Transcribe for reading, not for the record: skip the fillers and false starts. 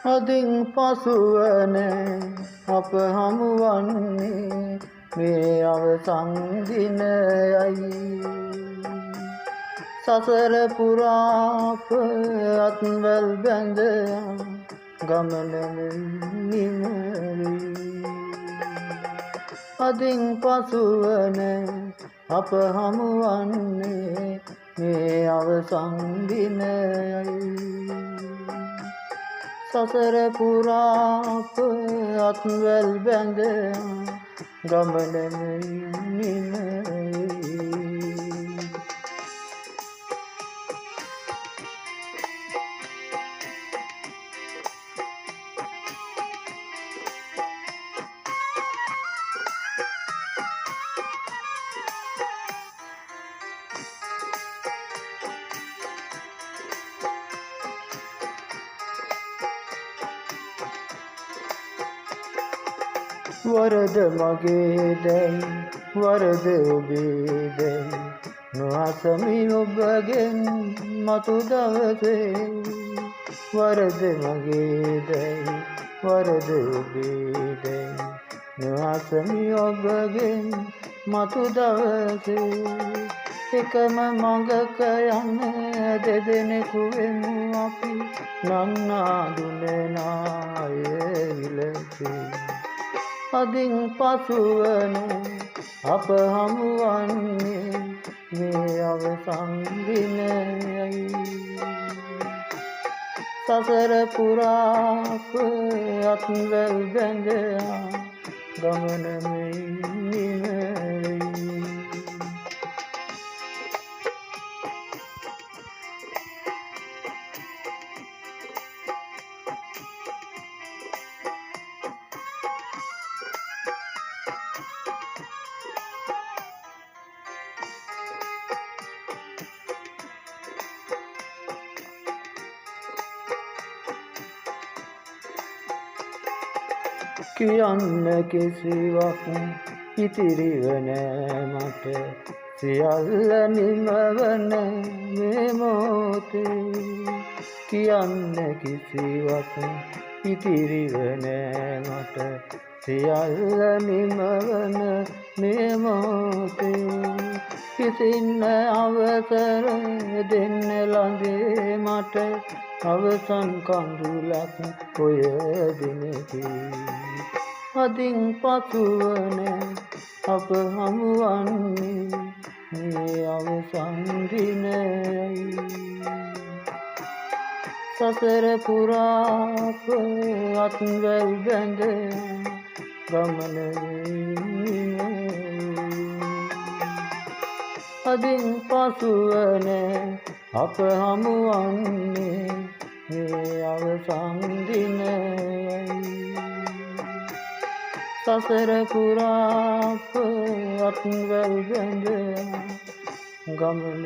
අදින් පසුවන අප හමුවන්නේ මේ අවසන් දිනයයි. සසර පුරාප අත්වැල් බැඳ ගමන නිමවී. අදින් පසුවන අප හමුවන්නේ මේ අවසන් දිනයයි. සසර පුරාප අත්වැල් බැඳ ගමන නිමවී. වරද මගේදැයි වරද ඔබේදැයි නොඅසමි ඔබගෙන් මතු දවසේ. වරද මගේදැයි වරද ඔබේදැයි නොඅසමි ඔබගෙන් මතු දවසේ. එකම මඟක යන දෙදෙනෙකු වෙමු අපි නන්නා දුනනාය විලසේ. අදින් පසුවන අප හමුවන්නේ මේ අවසන් දිනයයි. සසර පුරාප අත්වැල් බැඳ ගමන නිමවී. කියන්න කිසිවක් ඉතිරිව නෑ මට සියල්ල නිමවන මේ මොහොතේ. කියන්න කිසිවක් ඉතිරිව නෑ මට සියල්ල නිමවන මේ මොහොතේ. කිසින්න අවසර දෙන්න ළඟේ මට අවසන් කඳුලක් ඔය දිනෙකි. අදින් පසුවන අප හමුවන්නේ මේ අවසන් දිනයයි. සසර පුරාප අත්වැල් බැඳ ගමන නිමවී. අදින් පසුවන අප හමුවන්නේ මේ අවසන් දිනයයි. සසර පුරාප අත්වැල් බැඳ ගමන